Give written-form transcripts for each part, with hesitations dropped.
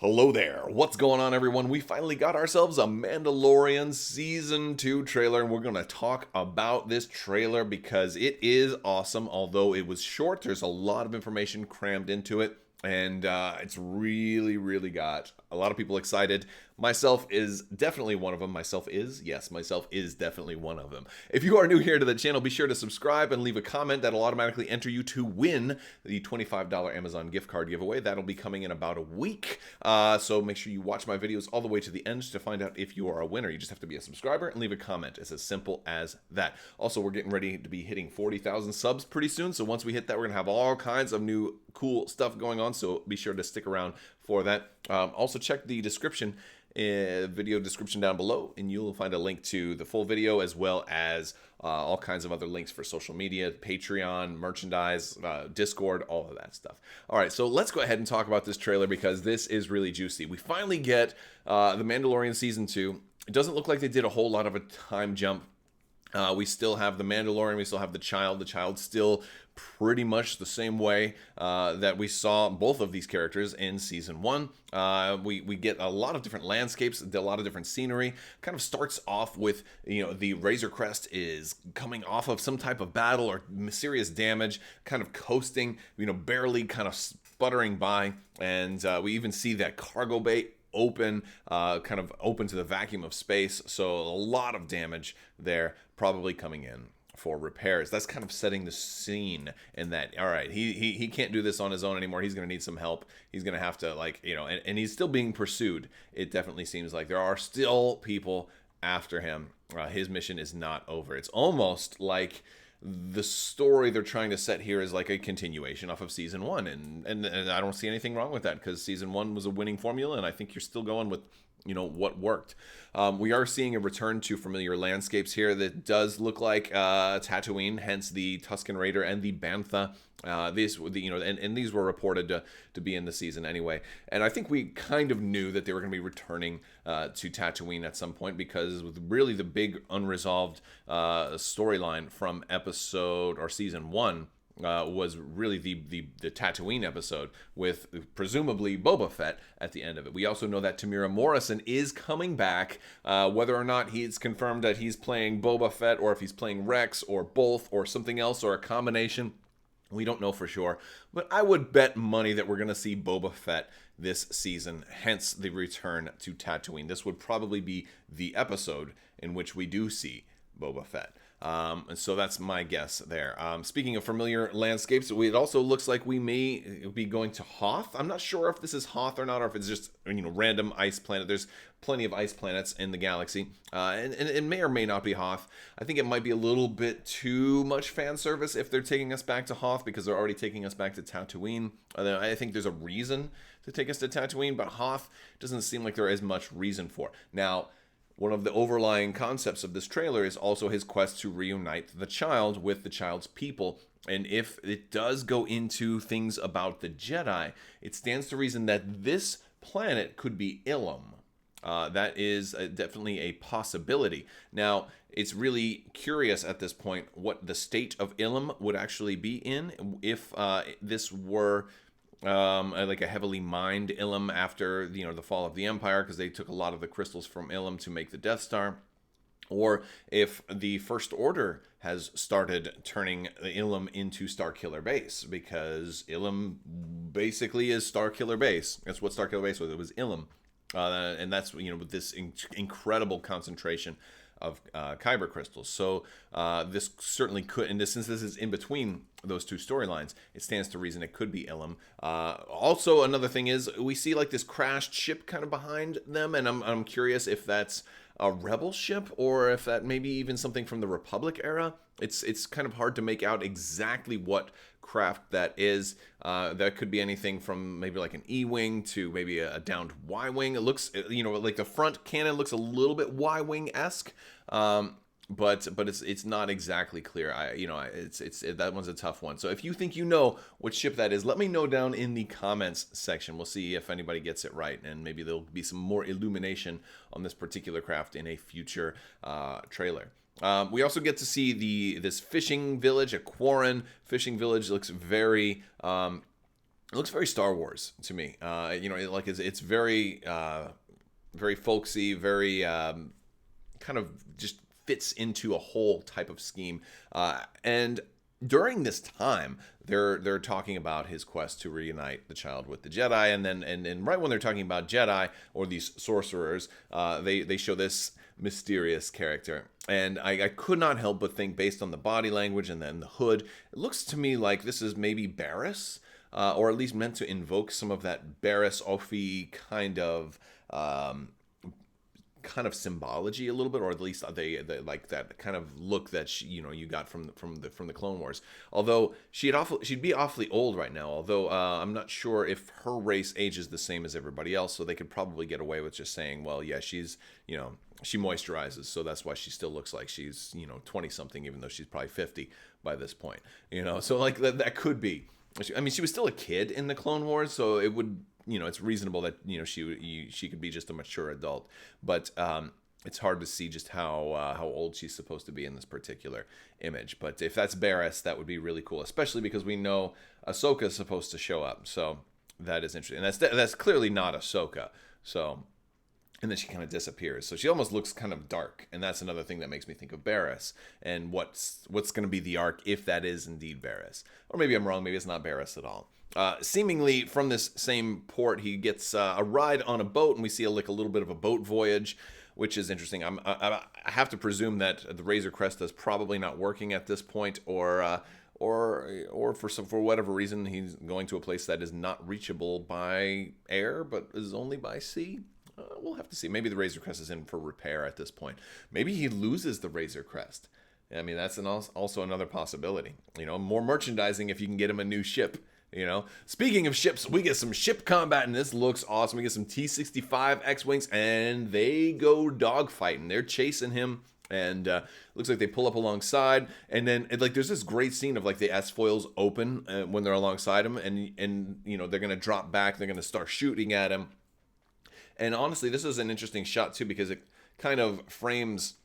Hello there. What's going on, everyone? We finally got ourselves a Mandalorian Season 2 trailer, and we're going to talk about this trailer because it is awesome. Although it was short, there's a lot of information crammed into it, and it's really got a lot of people excited. Myself is definitely one of them. Myself is definitely one of them. If you are new here to the channel, be sure to subscribe and leave a comment. That'll automatically enter you to win the $25 Amazon gift card giveaway. That'll be coming in about a week. So make sure you watch my videos all the way to the end to find out if you are a winner. You just have to be a subscriber and leave a comment. It's as simple as that. Also, we're getting ready to be hitting 40,000 subs pretty soon. So once we hit that, we're going to have all kinds of new cool stuff going on. So be sure to stick around for that. Also, check the description. Video description down below, and you'll find a link to the full video as well as all kinds of other links for social media, Patreon, merchandise, Discord, all of that stuff. All right, so let's go ahead and talk about this trailer because this is really juicy. We finally get The Mandalorian Season 2. It doesn't look like they did a whole lot of a time jump. We still have the Mandalorian, we still have the child. The child's still pretty much the same way that we saw both of these characters in Season 1. We get a lot of different landscapes, a lot of different scenery. Kind of starts off with, the Razor Crest is coming off of some type of battle or serious damage, kind of coasting, barely kind of sputtering by. And we even see that cargo bay open, kind of open to the vacuum of space. So a lot of damage there, probably coming in for repairs. That's kind of setting the scene in that, all right, he can't do this on his own anymore. He's going to need some help. He's going to have to, and he's still being pursued. It definitely seems like there are still people after him. His mission is not over. It's almost like the story they're trying to set here is like a continuation off of Season 1, and I don't see anything wrong with that because Season 1 was a winning formula, and I think you're still going with what worked. We are seeing a return to familiar landscapes here that does look like Tatooine, hence the Tusken Raider and the Bantha. These were reported to be in the season anyway. And I think we kind of knew that they were going to be returning to Tatooine at some point because with really the big unresolved storyline from episode or Season 1 was really the Tatooine episode with presumably Boba Fett at the end of it. We also know that Tamira Morrison is coming back. Whether or not he's confirmed that he's playing Boba Fett or if he's playing Rex or both or something else or a combination, we don't know for sure. But I would bet money that we're going to see Boba Fett this season, hence the return to Tatooine. This would probably be the episode in which we do see Boba Fett. And so that's my guess there. Speaking of familiar landscapes, it also looks like we may be going to Hoth. I'm not sure if this is Hoth or not, or if it's just random ice planet. There's plenty of ice planets in the galaxy, and it may or may not be Hoth. I think it might be a little bit too much fan service if they're taking us back to Hoth because they're already taking us back to Tatooine. I think there's a reason to take us to Tatooine, but Hoth doesn't seem like there is much reason for. Now, one of the overlying concepts of this trailer is also his quest to reunite the child with the child's people. And if it does go into things about the Jedi, it stands to reason that this planet could be Ilum. That is definitely a possibility. Now, it's really curious at this point what the state of Ilum would actually be in if this were like a heavily mined Ilum after the fall of the Empire, because they took a lot of the crystals from Ilum to make the Death Star, or if the First Order has started turning Ilum into Starkiller Base, because Ilum basically is Starkiller Base. That's what Starkiller Base was. It was Ilum, and that's with this incredible concentration of kyber crystals. So this certainly could, and since this is in between those two storylines, it stands to reason it could be Ilum. Also, another thing is we see like this crashed ship kind of behind them, and I'm curious if that's a rebel ship or if that maybe even something from the Republic era. It's kind of hard to make out exactly what craft that is. That could be anything from maybe like an E-wing to maybe a downed Y-wing. It looks, like the front cannon looks a little bit Y-wing-esque, but it's not exactly clear. That one's a tough one. So if you think you know what ship that is, let me know down in the comments section. We'll see if anybody gets it right, and maybe there'll be some more illumination on this particular craft in a future trailer. We also get to see this fishing village, a Quarren fishing village. Looks very It looks very Star Wars to me. Like it's very very folksy, very kind of just fits into a whole type of scheme. And during this time, they're talking about his quest to reunite the child with the Jedi, and then and right when they're talking about Jedi or these sorcerers, they show this mysterious character, and I could not help but think, based on the body language and then the hood, it looks to me like this is maybe Barris. Or at least meant to invoke some of that Barris Ophi kind of symbology a little bit, or at least they like that kind of look that you got from the Clone Wars. Although she'd be awfully old right now. Although I'm not sure if her race ages the same as everybody else, so they could probably get away with just saying, well, yeah, she's she moisturizes, so that's why she still looks like she's 20 something, even though she's probably 50 by this point. So like that could be. I mean, she was still a kid in the Clone Wars, so it would, it's reasonable that she could be just a mature adult. But it's hard to see just how old she's supposed to be in this particular image. But if that's Barris, that would be really cool, especially because we know Ahsoka is supposed to show up. So that is interesting, and that's clearly not Ahsoka. So. And then she kind of disappears. So she almost looks kind of dark. And that's another thing that makes me think of Barris. And what's going to be the arc if that is indeed Barris. Or maybe I'm wrong. Maybe it's not Barris at all. Seemingly from this same port, he gets a ride on a boat. And we see a little bit of a boat voyage, which is interesting. I have to presume that the Razor Crest is probably not working at this point. Or for whatever reason, he's going to a place that is not reachable by air, but is only by sea. We'll have to see. Maybe the Razor Crest is in for repair at this point. Maybe he loses the Razor Crest. I mean, that's also another possibility. More merchandising if you can get him a new ship. Speaking of ships, we get some ship combat, and this looks awesome. We get some T-65 X-Wings, and they go dogfighting. They're chasing him, and looks like they pull up alongside, and then there's this great scene of the S-foils open when they're alongside him, and they're gonna drop back. They're gonna start shooting at him. And honestly, this is an interesting shot, too, because it kind of frames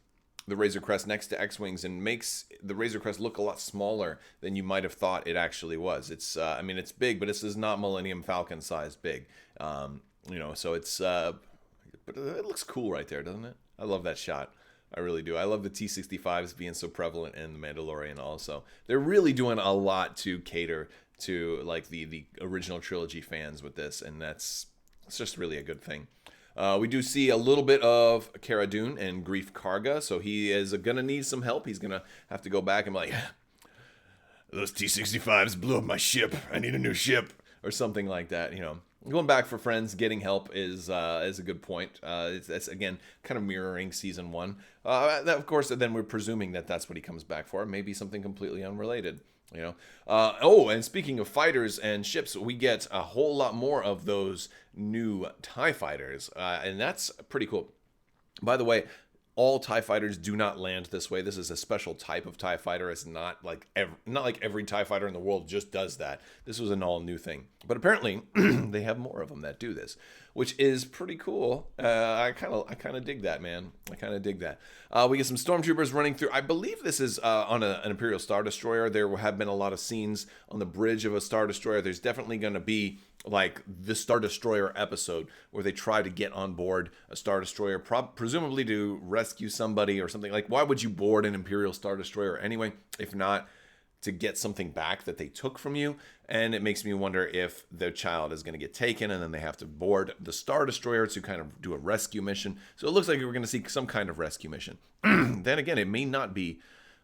the Razor Crest next to X-Wings and makes the Razor Crest look a lot smaller than you might have thought it actually was. It's, it's big, but this is not Millennium Falcon sized big. So it's, but it looks cool right there, doesn't it? I love that shot. I really do. I love the T-65s being so prevalent in The Mandalorian also. They're really doing a lot to cater to, the original trilogy fans with this, and it's just really a good thing. We do see a little bit of Cara Dune and Grief Karga, so he is going to need some help. He's going to have to go back and be like, those T-65s blew up my ship. I need a new ship, or something like that. Going back for friends, getting help is a good point. That's, again, kind of mirroring season 1. Of course, then we're presuming that that's what he comes back for. Maybe something completely unrelated. And speaking of fighters and ships, we get a whole lot more of those new TIE fighters, and that's pretty cool. By the way, all TIE fighters do not land this way. This is a special type of TIE fighter. It's not like every TIE fighter in the world just does that. This was an all new thing. But apparently, they have more of them that do this, which is pretty cool. I kind of dig that, man. I kind of dig that. We get some stormtroopers running through. I believe this is on an Imperial Star Destroyer. There have been a lot of scenes on the bridge of a Star Destroyer. There's definitely going to be the Star Destroyer episode where they try to get on board a Star Destroyer, presumably to rescue somebody or something. Why would you board an Imperial Star Destroyer anyway, if not to get something back that they took from you? And it makes me wonder if the child is going to get taken and then they have to board the Star Destroyer to kind of do a rescue mission. So it looks like we're going to see some kind of rescue mission. Then again, it may not be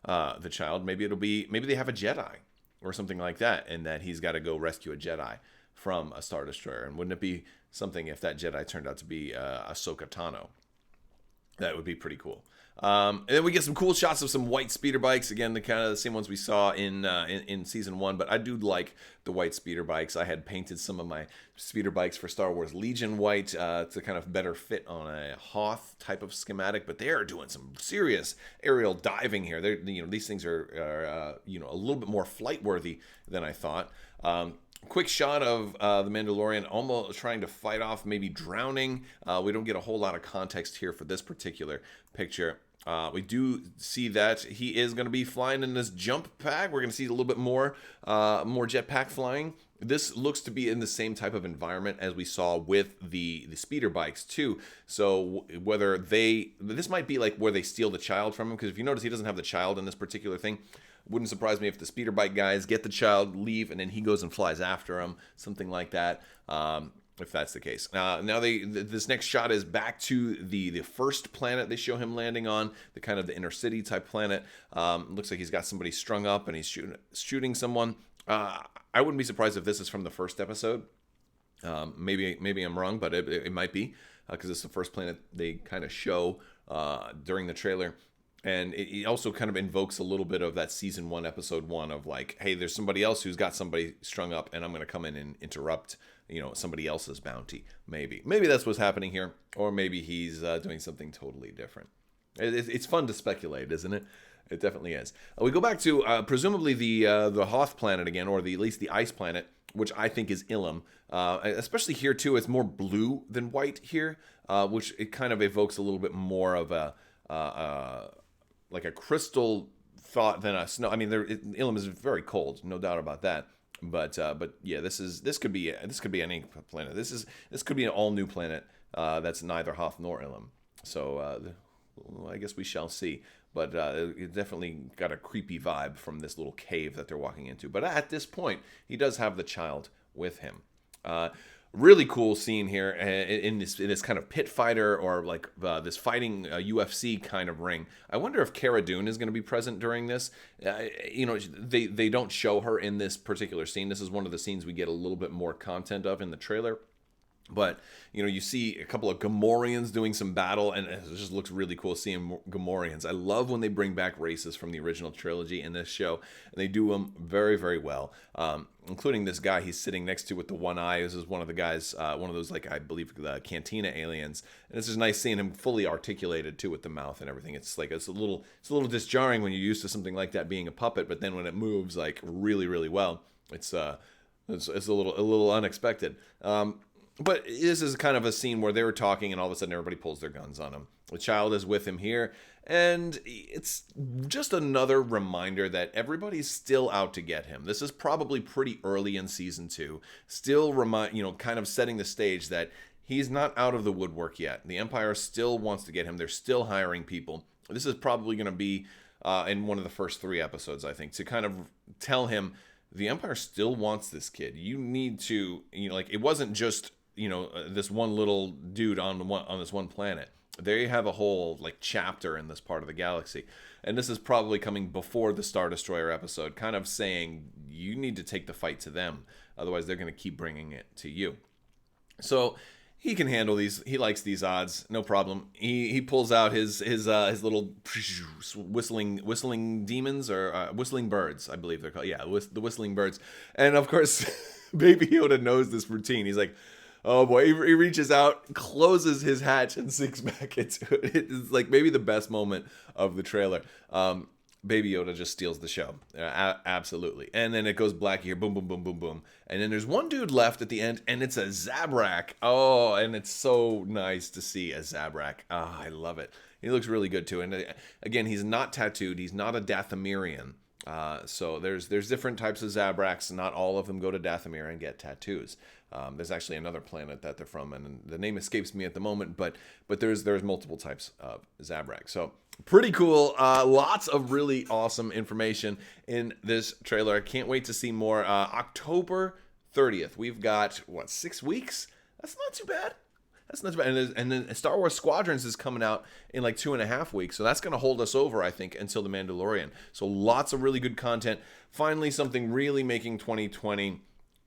the child. Maybe they have a Jedi or something like that, and that he's got to go rescue a Jedi from a Star Destroyer. And wouldn't it be something if that Jedi turned out to be Ahsoka Tano? That would be pretty cool. And then we get some cool shots of some white speeder bikes. Again, the kind of the same ones we saw in season 1. But I do like the white speeder bikes. I had painted some of my speeder bikes for Star Wars Legion white to kind of better fit on a Hoth type of schematic. But they are doing some serious aerial diving here. These things are a little bit more flight worthy than I thought. Quick shot of the Mandalorian almost trying to fight off, maybe drowning. We don't get a whole lot of context here for this particular picture. We do see that he is going to be flying in this jump pack. We're going to see a little bit more jetpack flying. This looks to be in the same type of environment as we saw with the speeder bikes too. So whether this might be like where they steal the child from him, because if you notice, he doesn't have the child in this particular thing. Wouldn't surprise me if the speeder bike guys get the child, leave, and then he goes and flies after him, something like that. If that's the case. Now this next shot is back to the first planet they show him landing on, the kind of the inner city type planet. Looks like he's got somebody strung up and he's shooting someone. I wouldn't be surprised if this is from the first episode. Maybe I'm wrong, but it might be, because it's the first planet they kind of show during the trailer. And it also kind of invokes a little bit of that season 1, episode 1 of like, hey, there's somebody else who's got somebody strung up, and I'm going to come in and interrupt, somebody else's bounty. Maybe that's what's happening here, or maybe he's doing something totally different. It's fun to speculate, isn't it? It definitely is. We go back to presumably the Hoth planet again, or at least the ice planet, which I think is Ilum. Especially here too, it's more blue than white here, which it kind of evokes a little bit more of a like a crystal thought than a snow. I mean, Ilum is very cold, no doubt about that. But yeah, this could be any planet. This could be an all new planet that's neither Hoth nor Ilum. So I guess we shall see. But it definitely got a creepy vibe from this little cave that they're walking into. But at this point, he does have the child with him. Really cool scene here in this kind of pit fighter, or like this fighting UFC kind of ring. I wonder if Cara Dune is going to be present during this. They don't show her in this particular scene. This is one of the scenes we get a little bit more content of in the trailer. But, you see a couple of Gammorians doing some battle, and it just looks really cool seeing Gammorians. I love when they bring back races from the original trilogy in this show, and they do them very, very well, including this guy he's sitting next to with the one eye. This is one of the guys, one of those, like, I believe, the Cantina aliens. And it's just nice seeing him fully articulated, too, with the mouth and everything. It's like, it's a little disjarring when you're used to something like that being a puppet, but then when it moves, like, really, really well, it's a little unexpected. But this is kind of a scene where they were talking, and all of a sudden everybody pulls their guns on him. The child is with him here, and it's just another reminder that everybody's still out to get him. This is probably pretty early in season 2, still kind of setting the stage that he's not out of the woodwork yet. The Empire still wants to get him. They're still hiring people. This is probably going to be in one of the first 3 episodes, I think, to kind of tell him the Empire still wants this kid. You need to, it wasn't just this one little dude on this one planet. They have a whole chapter in this part of the galaxy, and this is probably coming before the Star Destroyer episode, kind of saying you need to take the fight to them, otherwise they're going to keep bringing it to you. So he can handle these. He likes these odds, no problem. He pulls out his little whistling demons, or whistling birds, I believe they're called. Yeah, the whistling birds, and of course, Baby Yoda knows this routine. He's like, oh boy, he reaches out, closes his hatch, and sinks back into it. It's like maybe the best moment of the trailer. Baby Yoda just steals the show. Absolutely. And then it goes black here, boom, boom, boom, boom, boom. And then there's one dude left at the end, and it's a Zebrak. Oh, and it's so nice to see a Zebrak. Oh, I love it. He looks really good too. And again, he's not tattooed. He's not a Dathomirian. So there's different types of Zebraks. Not all of them go to Dathomir and get tattoos. There's actually another planet that they're from, and the name escapes me at the moment, but there's multiple types of Zebrak. So pretty cool. Lots of really awesome information in this trailer. I can't wait to see more. October 30th. We've got 6 weeks? That's not too bad. That's not too bad. And then Star Wars Squadrons is coming out in 2.5 weeks. So that's going to hold us over, I think, until The Mandalorian. So lots of really good content. Finally, something really making 2020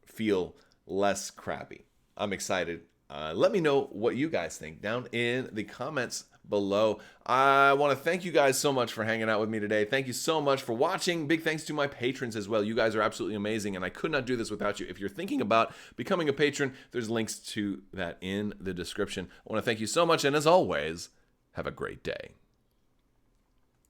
feel less crappy. I'm excited. Let me know what you guys think down in the comments below. I want to thank you guys so much for hanging out with me today. Thank you so much for watching. Big thanks to my patrons as well. You guys are absolutely amazing, and I could not do this without you. If you're thinking about becoming a patron, there's links to that in the description. I want to thank you so much, and as always, have a great day.